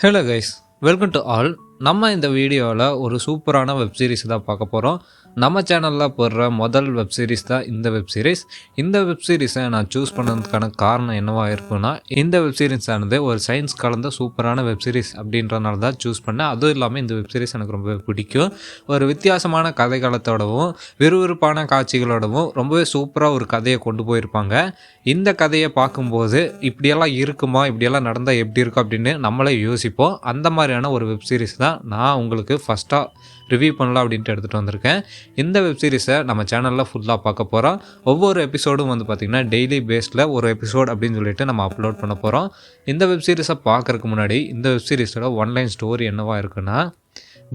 Hello guys, welcome to all. நம்ம இந்த வீடியோவில் ஒரு சூப்பரான வெப் சீரிஸ் தான் பார்க்க போகிறோம். நம்ம சேனலில் போடுற முதல் வெப் சீரிஸ் தான் இந்த வெப் சீரிஸ். இந்த வெப் சீரிஸை நான் சூஸ் பண்ணதுக்கான காரணம் என்னவாக இருக்குன்னா, இந்த வெப் சீரிஸ் ஆனது ஒரு சயின்ஸ் கலந்த சூப்பரான வெப் சீரிஸ் அப்படின்றனால தான் சூஸ் பண்ணேன். அதுவும் இல்லாமல் இந்த வெப் சீரிஸ் எனக்கு ரொம்ப பிடிக்கும். ஒரு வித்தியாசமான கதைகளத்தோடவும் விறுவிறுப்பான காட்சிகளோடவும் ரொம்பவே சூப்பராக ஒரு கதையை கொண்டு போயிருப்பாங்க. இந்த கதையை பார்க்கும்போது இப்படியெல்லாம் இருக்குமா, இப்படியெல்லாம் நடந்தால் எப்படி இருக்கும் அப்படின்னு நம்மளே யோசிப்போம். அந்த மாதிரியான ஒரு வெப் சீரிஸ் தான் நான் உங்களுக்கு ஃபஸ்ட்டாக ரிவ்யூ பண்ணலாம் அப்படின்ட்டு எடுத்துகிட்டு வந்திருக்கேன். இந்த வெப் சீரிஸை நம்ம சேனலில் ஃபுல்லாக பார்க்க போகிறோம். ஒவ்வொரு எபிசோடும் வந்து பார்த்திங்கன்னா டெய்லி பேஸில் ஒரு எபிசோட் அப்படின்னு சொல்லிட்டு நம்ம அப்லோட் பண்ண போகிறோம். இந்த வெப் சீரிஸை பார்க்குறதுக்கு முன்னாடி இந்த வெப் சீரிஸோட ஒன்லைன் ஸ்டோரி என்னவாக இருக்குன்னா,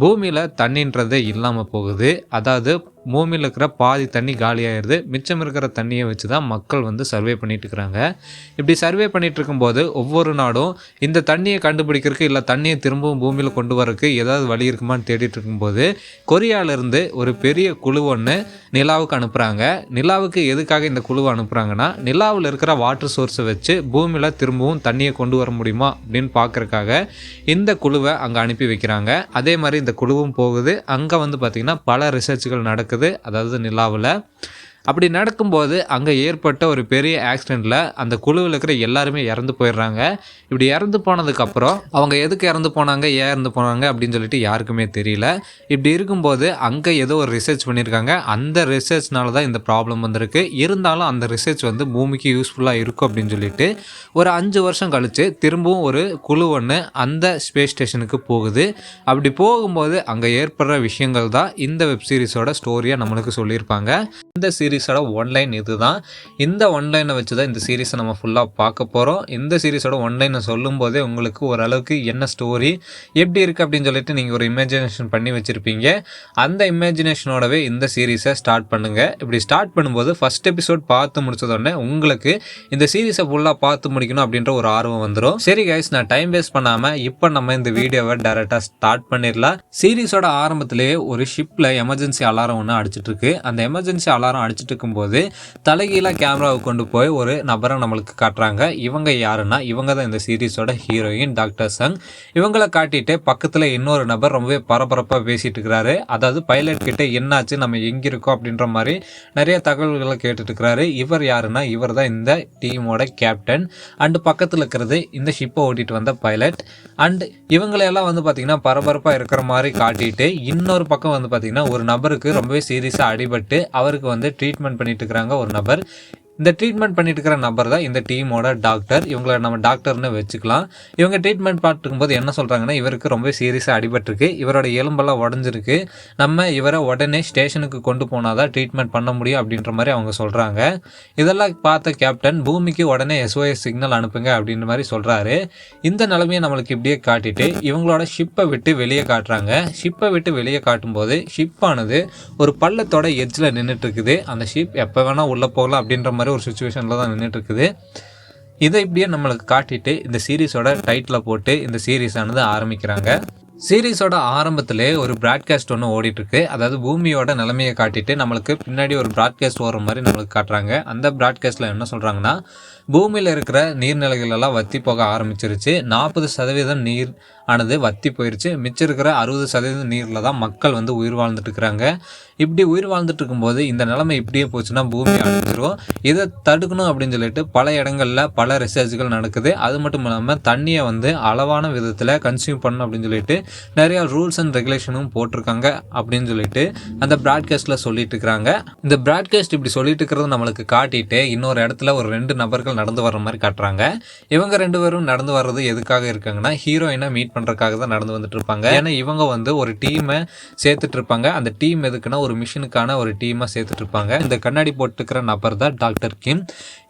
பூமியில் தண்ணின்றதே இல்லாமல் போகுது. அதாவது பூமியில் இருக்கிற பாதி தண்ணி காலியாகிடுது. மிச்சம் இருக்கிற தண்ணியை வச்சு தான் மக்கள் வந்து சர்வே பண்ணிட்டு இருக்கிறாங்க. இப்படி சர்வே பண்ணிட்டு இருக்கும்போது ஒவ்வொரு நாடும் இந்த தண்ணியை கண்டுபிடிக்கிறதுக்கு இல்லை தண்ணியை திரும்பவும் பூமியில் கொண்டு வரதுக்கு ஏதாவது வழி இருக்குமான்னு தேடிட்டு இருக்கும்போது கொரியாவிலேருந்து ஒரு பெரிய குழு ஒன்று நிலாவுக்கு அனுப்புகிறாங்க. நிலாவுக்கு எதுக்காக இந்த குழுவை அனுப்புகிறாங்கன்னா, நிலாவில் இருக்கிற வாட்டர் சோர்ஸை வச்சு பூமியில் திரும்பவும் தண்ணியை கொண்டு வர முடியுமா அப்படின்னு பார்க்குறக்காக இந்த குழுவை அங்கே அனுப்பி வைக்கிறாங்க. அதே மாதிரி இந்த குழுவும் போகுது. அங்கே வந்து பார்த்திங்கன்னா பல ரிசர்ச்சுகள் நடக்குது. அதாவது நிலாவில் அப்படி நடக்கும்போது அங்கே ஏற்பட்ட ஒரு பெரிய ஆக்சிடெண்ட்டில் அந்த குழுவில் இருக்கிற எல்லாருமே இறந்து போயிடுறாங்க. இப்படி இறந்து போனதுக்கப்புறம் அவங்க எதுக்கு இறந்து போனாங்க, ஏன் இறந்து போனாங்க அப்படின்னு சொல்லிட்டு யாருக்குமே தெரியல. இப்படி இருக்கும்போது அங்கே ஏதோ ஒரு ரிசர்ச் பண்ணியிருக்காங்க. அந்த ரிசர்ச்னால தான் இந்த ப்ராப்ளம் வந்திருக்கு. இருந்தாலும் அந்த ரிசர்ச் வந்து பூமிக்கு யூஸ்ஃபுல்லாக இருக்கும் அப்படின்னு சொல்லிட்டு ஒரு 5 வருஷம் கழித்து திரும்பவும் ஒரு குழு ஒன்று அந்த ஸ்பேஸ் ஸ்டேஷனுக்கு போகுது. அப்படி போகும்போது அங்கே ஏற்படுற விஷயங்கள் தான் இந்த வெப் சீரிஸோட ஸ்டோரியாக நம்மளுக்கு சொல்லியிருப்பாங்க. இந்த சீரிஸோட ஒன்லைன் இது தான். இந்த ஒன்லைனை வச்சு தான் இந்த சீரிஸை நம்ம ஃபுல்லாக பார்க்க போகிறோம். இந்த சீரிஸோட ஒன்லைனை சொல்லும் போதே உங்களுக்கு ஓரளவுக்கு என்ன ஸ்டோரி எப்படி இருக்குது அப்படின்னு சொல்லிட்டு நீங்கள் ஒரு இமேஜினேஷன் பண்ணி வச்சுருப்பீங்க. அந்த இமேஜினேஷனோடவே இந்த சீரிஸை ஸ்டார்ட் பண்ணுங்கள். இப்படி ஸ்டார்ட் பண்ணும்போது ஃபஸ்ட் எபிசோட் பார்த்து முடிச்சதோடனே உங்களுக்கு இந்த சீரிஸை ஃபுல்லாக பார்த்து முடிக்கணும் அப்படின்ற ஒரு ஆர்வம் வந்துடும். சரி கைஸ், நான் டைம் வேஸ்ட் பண்ணாமல் இப்போ நம்ம இந்த வீடியோவை டைரெக்டாக ஸ்டார்ட் பண்ணிடலாம். சீரிஸோட ஆரம்பத்திலேயே ஒரு ஷிப்பில் எமர்ஜென்சி அலாரம் ஒன்று அடிச்சிட்டு இருக்கு. அந்த எமர்ஜென்சி அலாரம் அடிச்சிட்டு இருக்கும்போது தலைகீழாக கேமராவை கொண்டு போய் ஒரு நபரை நம்மளுக்கு காட்டுறாங்க. இவங்க யாருன்னா, இவங்க தான் இந்த சீரிஸோட ஹீரோயின் டாக்டர் சங். இவங்களை காட்டிட்டு பக்கத்தில் இன்னொரு நபர் ரொம்பவே பரபரப்பாக பேசிட்டு இருக்கிறாரு. அதாவது பைலட் கிட்ட என்னாச்சு, நம்ம எங்க இருக்கோம் அப்படின்ற மாதிரி நிறைய தகவல்களை கேட்டுட்டு இருக்கிறாரு. இவர் யாருன்னா, இவர் தான் இந்த டீமோட கேப்டன். அண்டு பக்கத்தில் இருக்கிறது இந்த ஷிப்பை ஓட்டிட்டு வந்த பைலட். அண்ட் இவங்களையெல்லாம் வந்து பார்த்தீங்கன்னா பரபரப்பாக இருக்கிற மாதிரி காட்டிட்டு இன்னொரு பக்கம் வந்து பார்த்தீங்கன்னா ஒரு நபருக்கு ரொம்பவே சீரியஸாக அடிபட்டு அவருக்கு வந்து ட்ரீட்மெண்ட் பண்ணிட்டு இருக்கிறாங்க ஒரு நபர். இந்த ட்ரீட்மெண்ட் பண்ணிட்டு இருக்கிற நபர் தான் இந்த டீமோட டாக்டர். இவங்களை நம்ம டாக்டர்னு வச்சுக்கலாம். இவங்க ட்ரீட்மெண்ட் பார்த்துக்கும்போது என்ன சொல்கிறாங்கன்னா, இவருக்கு ரொம்ப சீரியஸாக அடிபட்டிருக்கு, இவரோட எலும்பெல்லாம் உடஞ்சிருக்கு, நம்ம இவரை உடனே ஸ்டேஷனுக்கு கொண்டு போனால் தான் ட்ரீட்மெண்ட் பண்ண முடியும் அப்படின்ற மாதிரி அவங்க சொல்கிறாங்க. இதெல்லாம் பார்த்த கேப்டன் பூமிக்கு உடனே SOS சிக்னல் அனுப்புங்க அப்படின்ற மாதிரி சொல்கிறாரு. இந்த நிலைமையை நம்மளுக்கு இப்படியே காட்டிட்டு இவங்களோட ஷிப்பை விட்டு வெளியே காட்டுறாங்க. ஷிப்பை விட்டு வெளியே காட்டும்போது ஷிப்பானது ஒரு பள்ளத்தோட எட்ஜில் நின்றுட்டு இருக்குது. அந்த ஷிப் எப்போ வேணால் உள்ளே போகலாம் அப்படின்ற மாதிரி ஒரு சுச்சுவேஷனில் தான் நின்றுட்டு இருக்குது. இதை இப்படியே நம்மளுக்கு காட்டிட்டு இந்த சீரீஸோட டைட்டில் போட்டு இந்த சீரீஸ் ஆனது ஆரம்பிக்கிறாங்க. சீரீஸோட ஆரம்பத்திலே ஒரு ப்ராட்காஸ்ட் ஒன்று ஓடிட்டுருக்கு. அதாவது பூமியோட நிலைமையை காட்டிட்டு நம்மளுக்கு பின்னாடி ஒரு ப்ராட்காஸ்ட் வர மாதிரி நம்மளுக்கு காட்டுறாங்க. அந்த ப்ராட்காஸ்ட்டில் என்ன சொல்கிறாங்கன்னா, பூமியில் இருக்கிற நீர்நிலைகள் எல்லாம் வற்றி போக ஆரம்பிச்சிருச்சு. 40% நீர் ஆனது வற்றி போயிடுச்சு. மிச்சம் இருக்கிற 60% நீரில் தான் மக்கள் வந்து உயிர் வாழ்ந்துட்டு இருக்கிறாங்க. இப்படி உயிர் வாழ்ந்துட்டு இருக்கும்போது இந்த நிலைமை இப்படியே போச்சுன்னா பூமி அழிஞ்சிரும். இதை தடுக்கணும் அப்படின்னு சொல்லிட்டு பல இடங்களில் பல ரிசர்ச்சுகள் நடக்குது. அது மட்டும் இல்லாமல் தண்ணியை வந்து அளவான விதத்தில் கன்சியூம் பண்ணணும் அப்படின்னு சொல்லிட்டு நிறைய ரூல்ஸ் அண்ட் ரெகுலேஷனும் போட்டிருக்காங்க அப்படின்னு சொல்லிட்டு அந்த ப்ராட்காஸ்ட்டில் சொல்லிட்டு இருக்கிறாங்க. இந்த ப்ராட்காஸ்ட் இப்படி சொல்லிட்டு இருக்கிறது நம்மளுக்கு காட்டிட்டு இன்னொரு இடத்துல ஒரு 2 நபர்கள் நடந்து வர்ற மாதிரி காட்டுறாங்க. இவங்க 2 பேரும் நடந்து வர்றது எதுக்காக இருக்காங்கன்னா, ஹீரோயினை மீட் பண்ணுறதுக்காக தான் நடந்து வந்துட்டு இருப்பாங்க. ஏன்னா இவங்க வந்து ஒரு டீமை சேர்த்துட்டு இருப்பாங்க. அந்த டீம் எதுக்குன்னா ஒரு மிஷனுக்கான ஒரு டீமை சேர்த்துட்டு இருப்பாங்க. இந்த கண்ணாடி போட்டுக்கிற நபர் தான் டாக்டர் கிம்.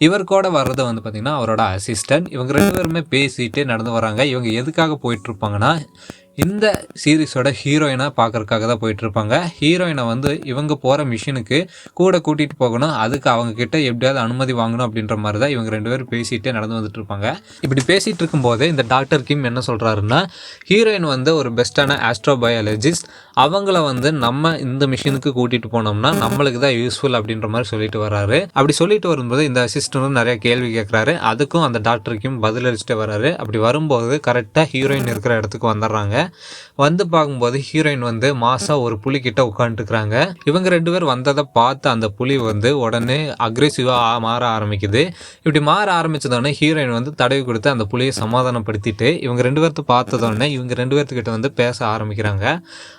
இவர் கூட வர்றது வந்து பார்த்தீங்கன்னா அவரோட அசிஸ்டன்ட். இவங்க 2 பேருமே பேசிட்டு நடந்து வராங்க. இவங்க எதுக்காக போயிட்டு இருப்பாங்கன்னா, இந்த சீரிஸோட ஹீரோயினை பார்க்கறதுக்காக தான் போயிட்டுருப்பாங்க. ஹீரோயினை வந்து இவங்க போகிற மிஷினுக்கு கூட கூட்டிகிட்டு போகணும், அதுக்கு அவங்கக்கிட்ட எப்படியாவது அனுமதி வாங்கணும் அப்படின்ற மாதிரி தான் இவங்க 2 பேரும் பேசிகிட்டே நடந்து வந்துட்டு இருப்பாங்க. இப்படி பேசிகிட்டு இருக்கும்போது இந்த டாக்டர் கிம் என்ன சொல்கிறாருன்னா, ஹீரோயின் வந்து ஒரு பெஸ்ட்டான ஆஸ்ட்ரோபயாலஜிஸ்ட், அவங்கள வந்து நம்ம இந்த மிஷினுக்கு கூட்டிகிட்டு போனோம்னா நம்மளுக்கு தான் யூஸ்ஃபுல் அப்படின்ற மாதிரி சொல்லிட்டு வர்றாரு. அப்படி சொல்லிட்டு வரும்போது இந்த அசிஸ்டன்ட்டும் நிறைய கேள்வி கேட்குறாரு. அதுக்கும் அந்த டாக்டர் கிம் பதிலளிச்சுட்டு வர்றாரு. அப்படி வரும்போது கரெக்டாக ஹீரோயின் இருக்கிற இடத்துக்கு வந்துடுறாங்க. வந்து பார்க்கும்போது ஹீரோயின் வந்து மாசா ஒரு புலி கிட்ட உட்காந்துருக்குறாங்க. இவங்க 2 பேர் வந்ததை பார்த்து அந்த புலி வந்து உடனே அக்ரெசிவாக மாற ஆரம்பிக்குது. இப்படி மாற ஆரம்பிச்சதோடனே ஹீரோயின் வந்து தடவி கொடுத்து அந்த புலியை சமாதானப்படுத்திட்டு இவங்க 2 பேர்த்து பார்த்ததோடனே இவங்க 2 பேர்த்துக்கிட்ட வந்து பேச ஆரம்பிக்கிறாங்க.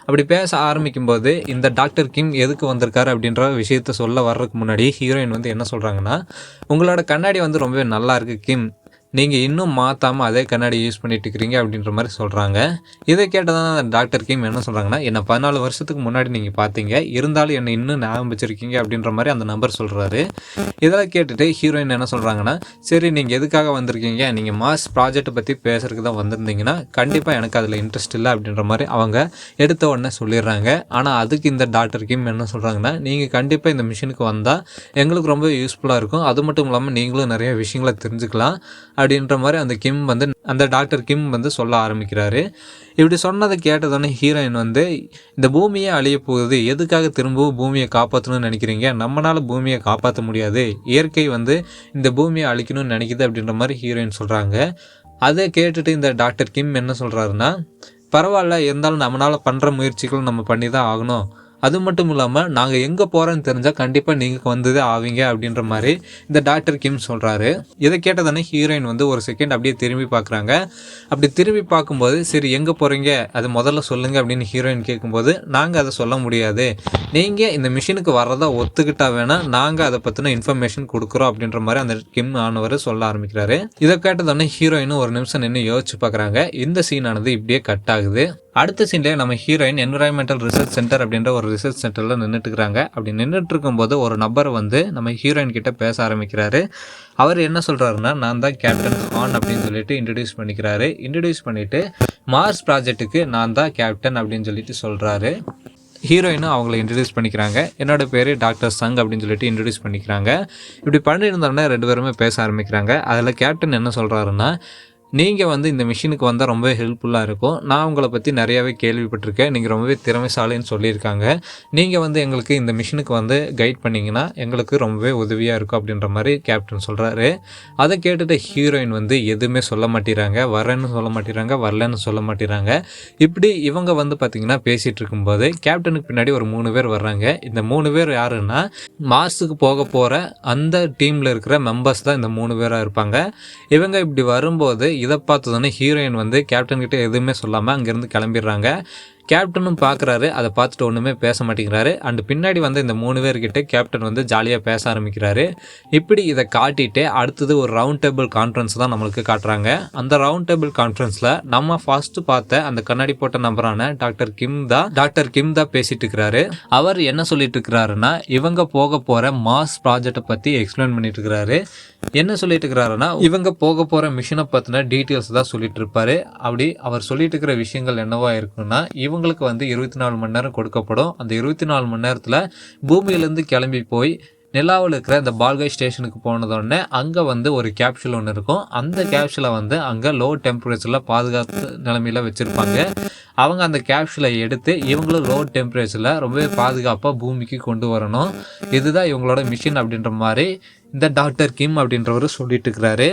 அப்படி பேச ஆரம்பிக்கும்போது இந்த டாக்டர் கிம் எதுக்கு வந்திருக்காரு அப்படின்ற விஷயத்த சொல்ல வர்றதுக்கு முன்னாடி ஹீரோயின் வந்து என்ன சொல்கிறாங்கன்னா, உங்களோட கண்ணாடி வந்து ரொம்பவே நல்லா இருக்குது கிம், நீங்கள் இன்னும் மாற்றாமல் அதே கண்ணாடி யூஸ் பண்ணிட்டு இருக்கிறீங்க அப்படின்ற மாதிரி சொல்கிறாங்க. இதை கேட்டதான் டாக்டர் கிம் என்ன சொல்கிறாங்கன்னா, என்னை 14 வருஷத்துக்கு முன்னாடி நீங்கள் பார்த்தீங்க, இருந்தாலும் என்னை இன்னும் ஞாபகம் வச்சுருக்கீங்க அப்படின்ற மாதிரி அந்த நம்பர் சொல்கிறாரு. இதெல்லாம் கேட்டுட்டு ஹீரோயின் என்ன சொல்கிறாங்கன்னா, சரி நீங்கள் எதுக்காக வந்திருக்கீங்க, நீங்கள் மாஸ் ப்ராஜெக்ட்டை பற்றி பேசுறதுக்கு தான் வந்திருந்தீங்கன்னா கண்டிப்பாக எனக்கு அதில் இன்ட்ரெஸ்ட் இல்லை அப்படின்ற மாதிரி அவங்க எடுத்த உடனே சொல்லிடுறாங்க. ஆனால் அதுக்கு இந்த டாக்டர் கிம் என்ன சொல்கிறாங்கன்னா, நீங்கள் கண்டிப்பாக இந்த மிஷினுக்கு வந்தால் எங்களுக்கு ரொம்ப யூஸ்ஃபுல்லாக இருக்கும், அது மட்டும் இல்லாமல் நீங்களும் நிறைய விஷயங்களை தெரிஞ்சுக்கலாம் அப்படின்ற மாதிரி அந்த டாக்டர் கிம் வந்து சொல்ல ஆரம்பிக்கிறாரு. இப்படி சொன்னதை கேட்டதோடனே ஹீரோயின் வந்து, இந்த பூமியே அழிய போகுது, எதுக்காக திரும்பவும் பூமியை காப்பாற்றணும்னு நினைக்கிறீங்க, நம்மளால பூமியை காப்பாற்ற முடியாது, இயற்கை வந்து இந்த பூமியை அழிக்கணும்னு நினைக்குது அப்படின்ற மாதிரி ஹீரோயின் சொல்கிறாங்க. அதை கேட்டுட்டு இந்த டாக்டர் கிம் என்ன சொல்கிறாருன்னா, பரவாயில்ல, இருந்தாலும் நம்மளால் பண்ணுற முயற்சிகள் நம்ம பண்ணி தான் ஆகணும், அது மட்டும் இல்லாமல் நாங்கள் எங்கே போகிறோன்னு தெரிஞ்சால் கண்டிப்பாக நீங்கள் வந்ததே ஆவீங்க அப்படின்ற மாதிரி இந்த டாக்டர் கிம் சொல்கிறாரு. இதை கேட்டதானே ஹீரோயின் வந்து ஒரு செகண்ட் அப்படியே திரும்பி பார்க்குறாங்க. அப்படி திரும்பி பார்க்கும்போது, சரி எங்கே போகிறீங்க அது முதல்ல சொல்லுங்கள் அப்படின்னு ஹீரோயின் கேட்கும்போது, நாங்கள் அதை சொல்ல முடியாது, நீங்கள் இந்த மிஷினுக்கு வர்றதா ஒத்துக்கிட்டா வேணால் நாங்கள் அதை பற்றின இன்ஃபர்மேஷன் கொடுக்குறோம் அப்படின்ற மாதிரி அந்த கிம் ஆனவர் சொல்ல ஆரம்பிக்கிறாரு. இதை கேட்டதானே ஹீரோயினும் ஒரு நிமிஷம் நின்று யோசிச்சு பார்க்குறாங்க. இந்த சீனானது இப்படியே கட் ஆகுது. அடுத்த சீன்லேயே நம்ம ஹீரோயின் என்விரான்மெண்டல் ரிசர்ச் சென்டர் அப்படின்ற ஒரு ரிசர்ச் சென்டரில் நின்றுட்டுருக்காங்க. அப்படி நின்றுட்டு இருக்கும்போது ஒரு நபர் வந்து நம்ம ஹீரோயின் கிட்ட பேச ஆரம்பிக்கிறாரு. அவர் என்ன சொல்கிறாருன்னா, நான் தான் கேப்டன் ஹான் அப்படின்னு சொல்லிட்டு இன்ட்ரடியூஸ் பண்ணிக்கிறாரு. இன்ட்ரடியூஸ் பண்ணிவிட்டு மார்ஸ் ப்ராஜெக்ட்டுக்கு நான் தான் கேப்டன் அப்படின்னு சொல்லிட்டு சொல்கிறாரு. ஹீரோயினும் அவங்கள இன்ட்ரடியூஸ் பண்ணிக்கிறாங்க. என்னோட பேர் டாக்டர் சங் அப்படின்னு சொல்லிட்டு இன்ட்ரடியூஸ் பண்ணிக்கிறாங்க. இப்படி பண்ணியிருந்தோடனே 2 பேருமே பேச ஆரம்பிக்கிறாங்க. அதில் கேப்டன் என்ன சொல்கிறாருன்னா, நீங்கள் வந்து இந்த மிஷினுக்கு வந்தால் ரொம்பவே ஹெல்ப்ஃபுல்லாக இருக்கும், நான் உங்களை பற்றி நிறையாவே கேள்விப்பட்டிருக்கேன், நீங்கள் ரொம்பவே திறமைசாலின்னு சொல்லியிருக்காங்க, நீங்கள் வந்து எங்களுக்கு இந்த மிஷினுக்கு வந்து கைட் பண்ணிங்கன்னா எங்களுக்கு ரொம்பவே உதவியாக இருக்கும் அப்படின்ற மாதிரி கேப்டன் சொல்கிறாரு. அதை கேட்டுட்டு ஹீரோயின் வந்து எதுவுமே சொல்ல மாட்டேறாங்க, வரேன்னு சொல்ல மாட்டேறாங்க, வரலன்னு சொல்ல மாட்டேறாங்க. இப்படி இவங்க வந்து பார்த்திங்கன்னா பேசிகிட்டு இருக்கும்போது கேப்டனுக்கு பின்னாடி ஒரு 3 பேர் வர்றாங்க. இந்த 3 பேர் யாருன்னா, மார்ஸுக்கு போக போகிற அந்த டீமில் இருக்கிற மெம்பர்ஸ் தான் இந்த 3 பேராக இருப்பாங்க. இவங்க இப்படி வரும்போது இதை பார்த்ததுன்னு ஹீரோயின் வந்து கேப்டன்கிட்ட எதுவுமே சொல்லாமல் அங்கேருந்து கிளம்பிடுறாங்க. கேப்டனும் பார்க்குறாரு, அதை பார்த்துட்டு ஒன்றுமே பேச மாட்டேங்கிறாரு. அண்டு பின்னாடி வந்து இந்த 3 பேர்கிட்ட கேப்டன் வந்து ஜாலியாக பேச ஆரம்பிக்கிறாரு. இப்படி இதை காட்டிட்டு அடுத்தது ஒரு ரவுண்ட் டேபிள் கான்ஃபரன்ஸ் தான் நம்மளுக்கு காட்டுறாங்க. அந்த ரவுண்ட் டேபிள் கான்ஃபரன்ஸில் நம்ம ஃபர்ஸ்ட்டு பார்த்த அந்த கண்ணாடி போட்ட நபரான டாக்டர் கிம் தான் பேசிட்டு இருக்கிறாரு. அவர் என்ன சொல்லிட்டு இருக்கிறாருன்னா, இவங்க போக போகிற மாஸ் ப்ராஜெக்டை பற்றி எக்ஸ்பிளைன் பண்ணிட்டு இருக்கிறாரு. என்ன சொல்லிட்டு இருக்கிறாருன்னா, இவங்க போக போகிற மிஷினை பற்றின டீட்டெயில்ஸ் தான் சொல்லிட்டு இருப்பாரு. அப்படி அவர் சொல்லிட்டு இருக்கிற விஷயங்கள் என்னவா இருக்குன்னா, இவங்களுக்கு வந்து 24 மணி நேரம் கொடுக்கப்படும். அந்த 24 மணி நேரத்தில் பூமியிலேருந்து கிளம்பி போய் நிலாவில் இருக்கிற இந்த பால்காய் ஸ்டேஷனுக்கு போனதோடனே அங்கே வந்து ஒரு கேப்சூல் ஒன்று இருக்கும். அந்த கேப்சூலை வந்து அங்கே லோ டெம்பரேச்சரில் பாதுகாத்து நிலைமையில் வச்சுருப்பாங்க. அவங்க அந்த கேப்சூலை எடுத்து இவங்களும் லோ டெம்பரேச்சரில் ரொம்பவே பாதுகாப்பாக பூமிக்கு கொண்டு வரணும். இதுதான் இவங்களோட மிஷின் அப்படின்ற மாதிரி இந்த டாக்டர் கிம் அப்படின்றவர் சொல்லிட்டு இருக்கிறாரு.